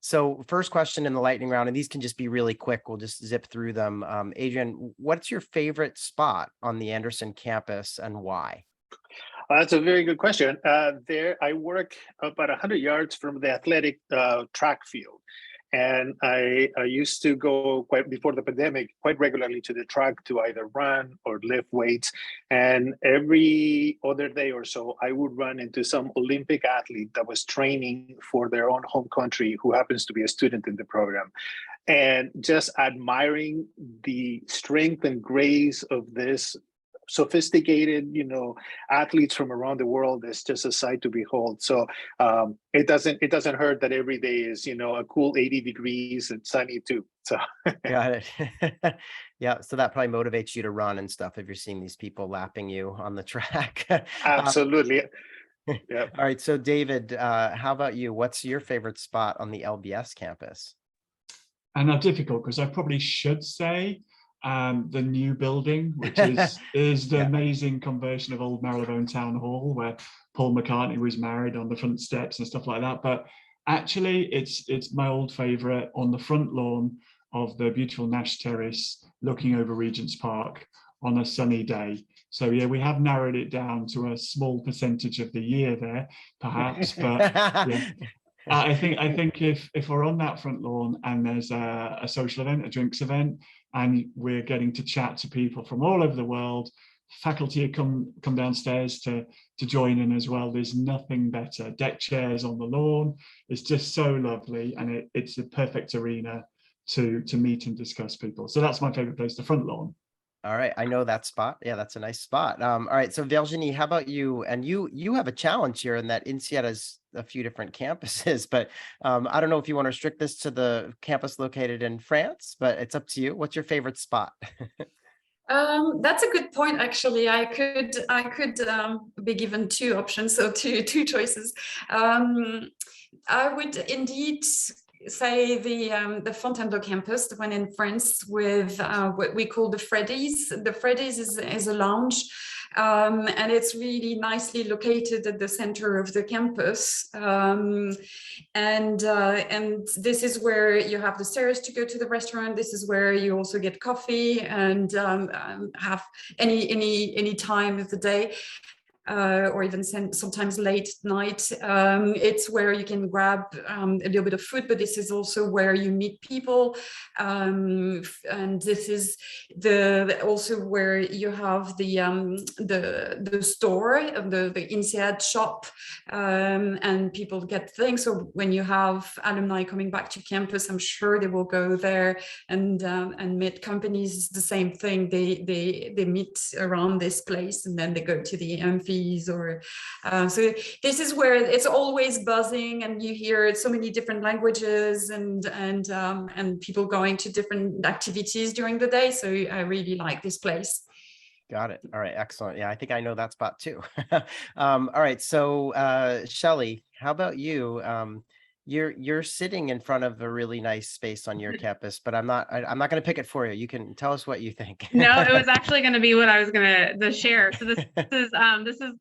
So first question in the lightning round, and these can just be really quick. We'll just zip through them. Adrian, what's your favorite spot on the Anderson campus and why? That's a very good question. There, I work about 100 yards from the athletic track field. And I used to go, quite before the pandemic, quite regularly to the track to either run or lift weights. And every other day or so, I would run into some Olympic athlete that was training for their own home country, who happens to be a student in the program. And just admiring the strength and grace of this sophisticated, athletes from around the world is just a sight to behold. So it doesn't hurt that every day is, a cool 80 degrees and sunny too. So got it. Yeah. So that probably motivates you to run and stuff if you're seeing these people lapping you on the track. Absolutely. Yeah. All right. So David, how about you? What's your favorite spot on the LBS campus? And not difficult, because I probably should say the new building, which is the amazing conversion of old Marylebone Town Hall, where Paul McCartney was married, on the front steps and stuff like that. But actually, it's my old favorite on the front lawn of the beautiful Nash Terrace, looking over Regent's Park on a sunny day. So yeah, we have narrowed it down to a small percentage of the year there, perhaps, but yeah. I think if we're on that front lawn and there's a social event, a drinks event, and we're getting to chat to people from all over the world, faculty come downstairs to join in as well. There's nothing better. Deck chairs on the lawn. It's just so lovely, and it's the perfect arena to meet and discuss people. So that's my favorite place, the front lawn. All right, I know that spot. Yeah, that's a nice spot. All right, so Virginie, how about you? And you have a challenge here in that INSEAD has a few different campuses, but I don't know if you want to restrict this to the campus located in France, but it's up to you. What's your favorite spot? That's a good point. Actually, I could be given two options, so two choices. I would indeed say the Fontainebleau campus, the one in France, with what we call the Freddy's. The Freddy's is a lounge, and it's really nicely located at the center of the campus. And this is where you have the stairs to go to the restaurant. This is where you also get coffee and have any time of the day. Or even sometimes late at night. It's where you can grab a little bit of food, but this is also where you meet people. And this is also where you have the store, the INSEAD shop, and people get things. So when you have alumni coming back to campus, I'm sure they will go there and meet companies. The same thing. They meet around this place, and then they go to the amphi. Or so this is where it's always buzzing, and you hear so many different languages and people going to different activities during the day. So I really like this place. Got it. All right, excellent. Yeah, I think I know that spot too. All right, so Shelley, how about you? You're sitting in front of a really nice space on your campus, but I'm not going to pick it for you. You can tell us what you think. No, it was actually going to be what I was going to share. So this is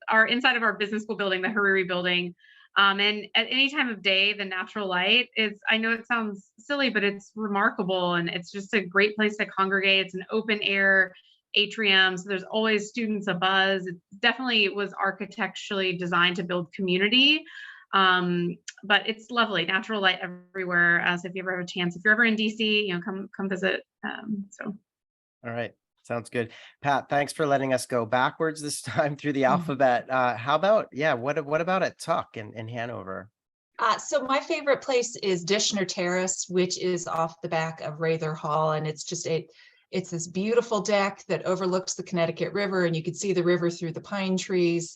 our inside of our business school building, the Hariri building. And at any time of day, the natural light is, I know it sounds silly, but it's remarkable. And it's just a great place to congregate. It's an open air atrium. So there's always students abuzz. It definitely was architecturally designed to build community. But it's lovely, natural light everywhere. So if you ever have a chance, if you're ever in DC, come visit. All right. Sounds good. Pat, thanks for letting us go backwards this time through the alphabet. How about, what about at Tuck in Hanover? So my favorite place is Dishner Terrace, which is off the back of Rather Hall. And it's just it's this beautiful deck that overlooks the Connecticut River, and you can see the river through the pine trees.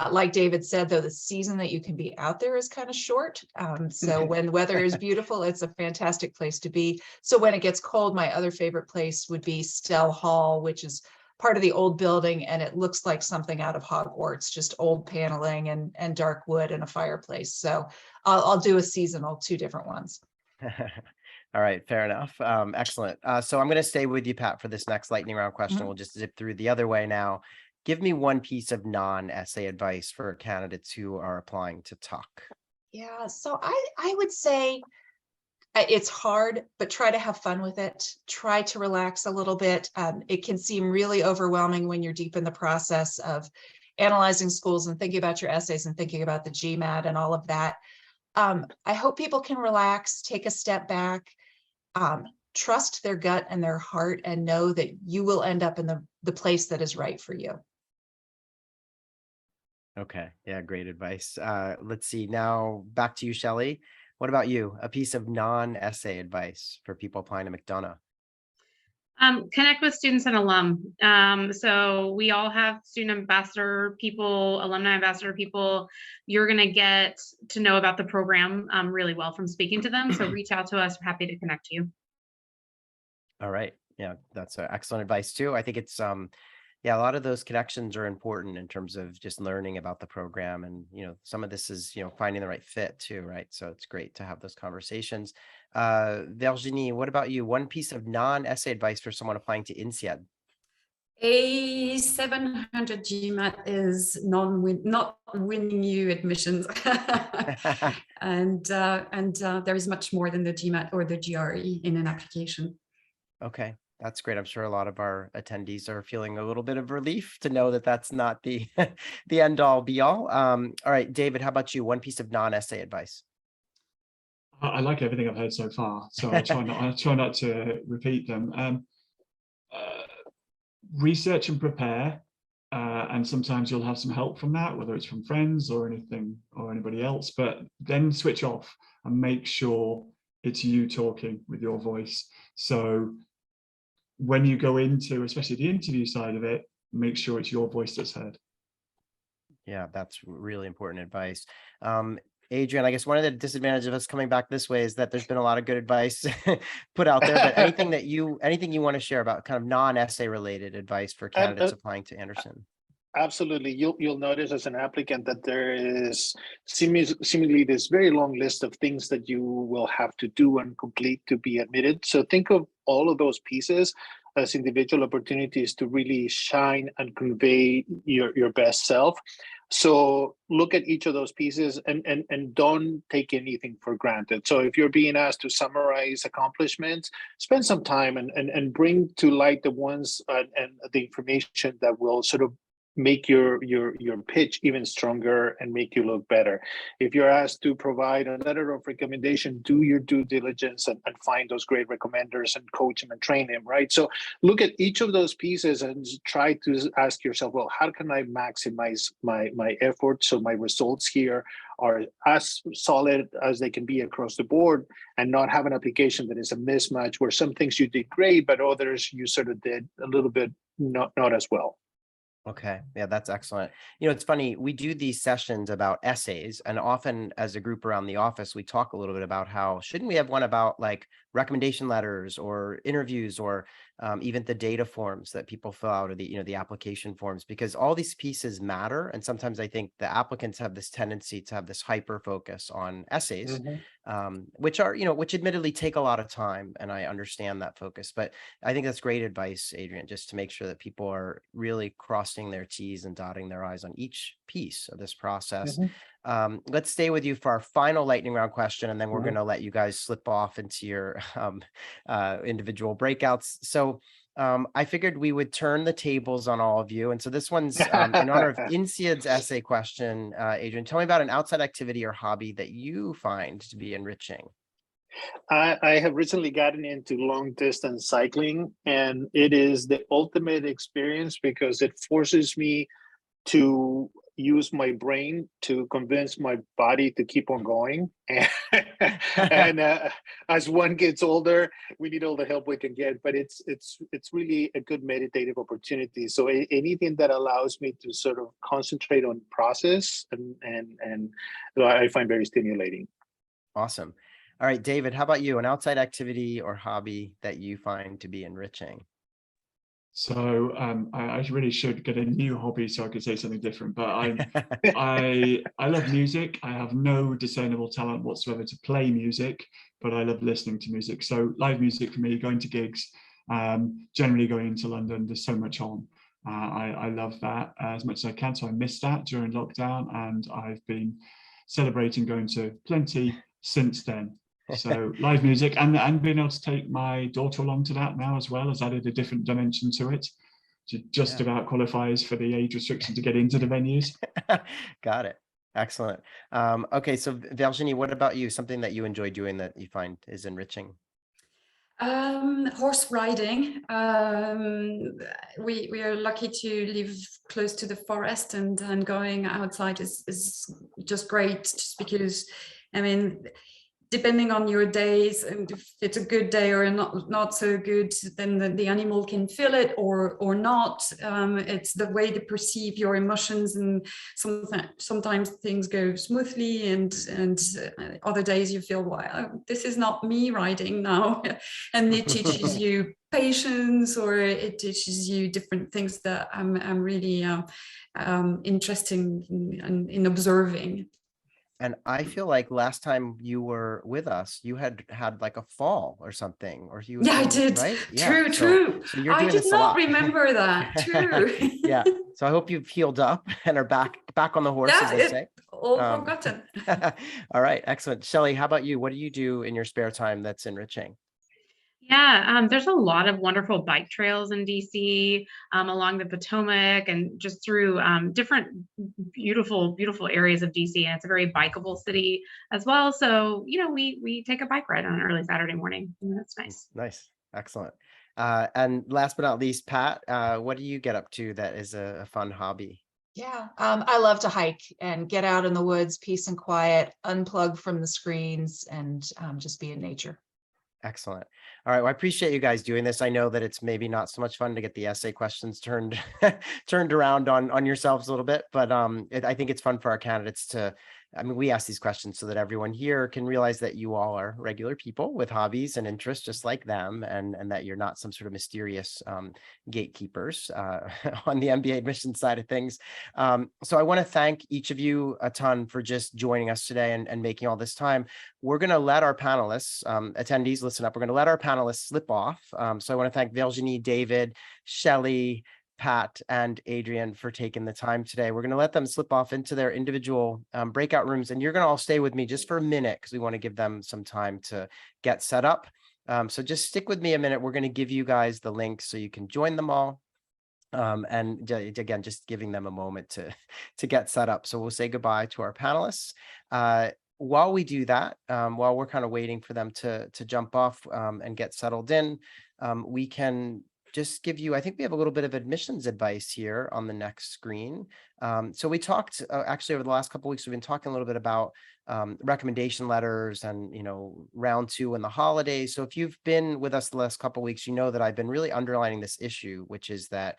Like David said, though, the season that you can be out there is kind of short. So when the weather is beautiful, it's a fantastic place to be. So when it gets cold, my other favorite place would be Stell Hall, which is part of the old building, and it looks like something out of Hogwarts, just old paneling and dark wood and a fireplace. So I'll do a seasonal, two different ones. All right, fair enough. Excellent. So I'm going to stay with you, Pat, for this next lightning round question. We'll just zip through the other way now. Give me one piece of non-essay advice for candidates who are applying to Tuck. Yeah, so I would say it's hard, but try to have fun with it. Try to relax a little bit. It can seem really overwhelming when you're deep in the process of analyzing schools and thinking about your essays and thinking about the GMAT and all of that. I hope people can relax, take a step back, trust their gut and their heart, and know that you will end up in the place that is right for you. Okay. Yeah, great advice. Let's see. Now back to you, Shelley. What about you? A piece of non-essay advice for people applying to McDonough? Connect with students and alum. So we all have student ambassador people, alumni ambassador people. You're going to get to know about the program really well from speaking to them. So reach out to us. We're happy to connect you. All right. Yeah, that's excellent advice too. I think it's a lot of those connections are important in terms of just learning about the program, and some of this is finding the right fit too, right? So it's great to have those conversations. Virginie, what about you? One piece of non-essay advice for someone applying to INSEAD? A 700 GMAT is not winning you admissions, and there is much more than the GMAT or the GRE in an application. Okay, that's great. I'm sure a lot of our attendees are feeling a little bit of relief to know that that's not the the end all be all. All right, David, how about you? One piece of non-essay advice. I like everything I've heard so far, so I try not to repeat them. Research and prepare, and sometimes you'll have some help from that, whether it's from friends or anything or anybody else, but then switch off and make sure it's you talking with your voice. So when you go into, especially the interview side of it, make sure it's your voice that's heard. Yeah, that's really important advice. Adrian, I guess one of the disadvantages of us coming back this way is that there's been a lot of good advice put out there, but anything you want to share about kind of non-essay related advice for candidates applying to Anderson? Absolutely. You'll notice as an applicant that there is seemingly this very long list of things that you will have to do and complete to be admitted. So think of all of those pieces as individual opportunities to really shine and convey your best self. So look at each of those pieces and don't take anything for granted. So if you're being asked to summarize accomplishments, spend some time and bring to light the ones and the information that will sort of make your pitch even stronger and make you look better. If you're asked to provide a letter of recommendation, do your due diligence and find those great recommenders and coach them and train them, right? So look at each of those pieces and try to ask yourself, well, how can I maximize my effort so my results here are as solid as they can be across the board, and not have an application that is a mismatch where some things you did great, but others you sort of did a little bit not as well. Okay. Yeah, that's excellent. You know, it's funny, we do these sessions about essays, and often as a group around the office, we talk a little bit about how shouldn't we have one about like recommendation letters or interviews, or even the data forms that people fill out, or the application forms, because all these pieces matter. And sometimes I think the applicants have this tendency to have this hyper focus on essays, which admittedly take a lot of time. And I understand that focus, but I think that's great advice, Adrian, just to make sure that people are really crossing their T's and dotting their I's on each piece of this process. Let's stay with you for our final lightning round question, and then we're going to let you guys slip off into your individual breakouts. So I figured we would turn the tables on all of you. And so this one's in honor of INSEAD's essay question. Adrian, tell me about an outside activity or hobby that you find to be enriching. I have recently gotten into long distance cycling, and it is the ultimate experience because it forces me to use my brain to convince my body to keep on going. And as one gets older, we need all the help we can get, but it's really a good meditative opportunity. So anything that allows me to sort of concentrate on process and I find very stimulating. Awesome. All right, David, how about you? An outside activity or hobby that you find to be enriching? So I really should get a new hobby so I could say something different, but I love music. I have no discernible talent whatsoever to play music, but I love listening to music. So live music for me, going to gigs, generally going into London, there's so much on. I love that as much as I can. So I missed that during lockdown, and I've been celebrating going to plenty since then. So live music and being able to take my daughter along to that now as well has added a different dimension to it. Just about qualifies for the age restriction to get into the venues. Got it. Excellent. Okay, so Virginie, what about you? Something that you enjoy doing that you find is enriching? Horse riding. We are lucky to live close to the forest, and going outside is just great, just because, I mean, depending on your days, and if it's a good day or not so good, then the animal can feel it or not. It's the way they perceive your emotions, and sometimes things go smoothly, and other days you feel, well, this is not me riding now. And it teaches you patience, or it teaches you different things that I'm really interested in observing. And I feel like last time you were with us, you had like a fall or something, or you. Yeah, I did. Right? Yeah. True. So you're doing I did this a lot. not remember that. True. Yeah. So I hope you've healed up and are back on the horse, as they say. All forgotten. All right. Excellent. Shelley, how about you? What do you do in your spare time that's enriching? Yeah, there's a lot of wonderful bike trails in DC, along the Potomac and just through different beautiful, beautiful areas of DC. And it's a very bikeable city as well. So, we take a bike ride on an early Saturday morning. And that's nice. Nice. Excellent. And last but not least, Pat, what do you get up to that is a fun hobby? Yeah, I love to hike and get out in the woods, peace and quiet, unplug from the screens, and just be in nature. Excellent. All right. Well, I appreciate you guys doing this. I know that it's maybe not so much fun to get the essay questions turned turned around on yourselves a little bit, but I think it's fun for our candidates to. I mean, we ask these questions so that everyone here can realize that you all are regular people with hobbies and interests just like them, and that you're not some sort of mysterious gatekeepers on the MBA admission side of things. So I want to thank each of you a ton for just joining us today and making all this time. We're going to let our panelists, attendees, listen up. We're going to let our panelists slip off. So I want to thank Virginie, David, Shelley, Pat, and Adrian for taking the time today. We're going to let them slip off into their individual breakout rooms, and you're going to all stay with me just for a minute because we want to give them some time to get set up. So just stick with me a minute. We're going to give you guys the links so you can join them all. And again, just giving them a moment to get set up. So we'll say goodbye to our panelists. While we do that, while we're kind of waiting for them to jump off and get settled in, we can just give you, I think we have a little bit of admissions advice here on the next screen. So we talked actually over the last couple of weeks, we've been talking a little bit about recommendation letters and, round 2 and the holidays. So if you've been with us the last couple of weeks, you know that I've been really underlining this issue, which is that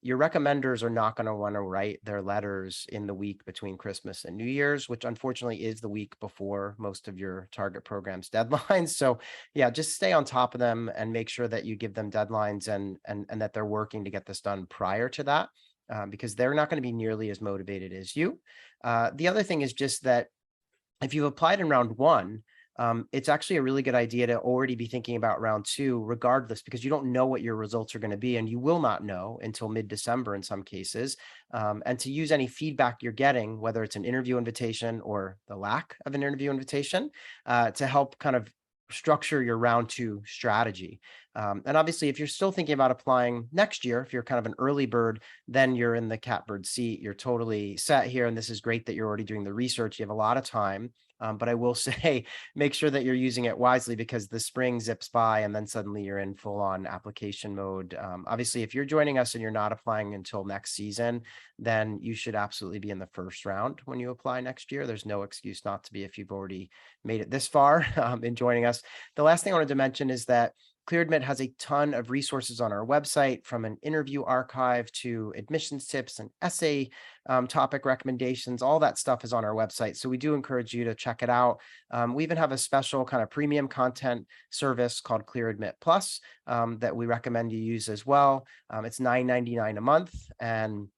your recommenders are not going to want to write their letters in the week between Christmas and New Year's, which unfortunately is the week before most of your target program's deadlines. So yeah, just stay on top of them and make sure that you give them deadlines and that they're working to get this done prior to that, because they're not going to be nearly as motivated as you. The other thing is just that if you've applied in round 1, it's actually a really good idea to already be thinking about round 2 regardless, because you don't know what your results are going to be, and you will not know until mid-December in some cases. And to use any feedback you're getting, whether it's an interview invitation or the lack of an interview invitation, to help kind of structure your round 2 strategy. And obviously, if you're still thinking about applying next year, if you're kind of an early bird, then you're in the catbird seat. You're totally set here. And this is great that you're already doing the research. You have a lot of time. But I will say, make sure that you're using it wisely, because the spring zips by and then suddenly you're in full on application mode. Obviously, if you're joining us and you're not applying until next season, then you should absolutely be in the first round when you apply next year. There's no excuse not to be if you've already made it this far in joining us. The last thing I wanted to mention is that ClearAdmit has a ton of resources on our website, from an interview archive to admissions tips and essay topic recommendations. All that stuff is on our website. So we do encourage you to check it out. We even have a special kind of premium content service called ClearAdmit Plus that we recommend you use as well. It's $9.99 a month, and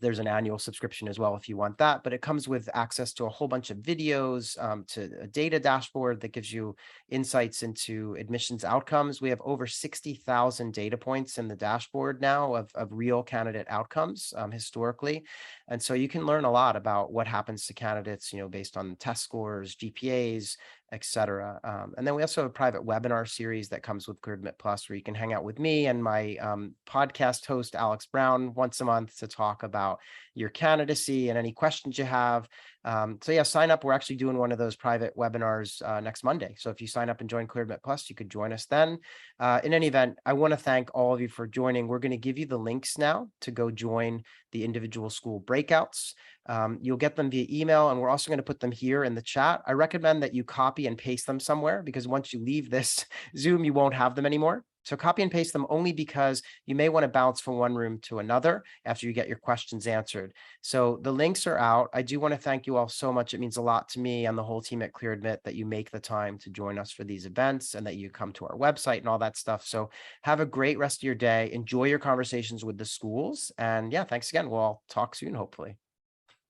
there's an annual subscription as well if you want that, but it comes with access to a whole bunch of videos, to a data dashboard that gives you insights into admissions outcomes. We have over 60,000 data points in the dashboard now of real candidate outcomes historically. And so you can learn a lot about what happens to candidates, based on test scores, GPAs, et cetera. And then we also have a private webinar series that comes with ClearAdmit Plus, where you can hang out with me and my podcast host, Alex Brown, once a month to talk about your candidacy and any questions you have. So yeah, sign up. We're actually doing one of those private webinars next Monday. So if you sign up and join ClearAdmit Plus, you could join us then. In any event, I want to thank all of you for joining. We're going to give you the links now to go join the individual school breakouts. You'll get them via email, and we're also going to put them here in the chat. I recommend that you copy and paste them somewhere, because once you leave this Zoom, you won't have them anymore. So copy and paste them only because you may want to bounce from one room to another after you get your questions answered. So the links are out. I do want to thank you all so much. It means a lot to me and the whole team at ClearAdmit that you make the time to join us for these events and that you come to our website and all that stuff. So have a great rest of your day. Enjoy your conversations with the schools. And yeah, thanks again. We'll all talk soon, hopefully.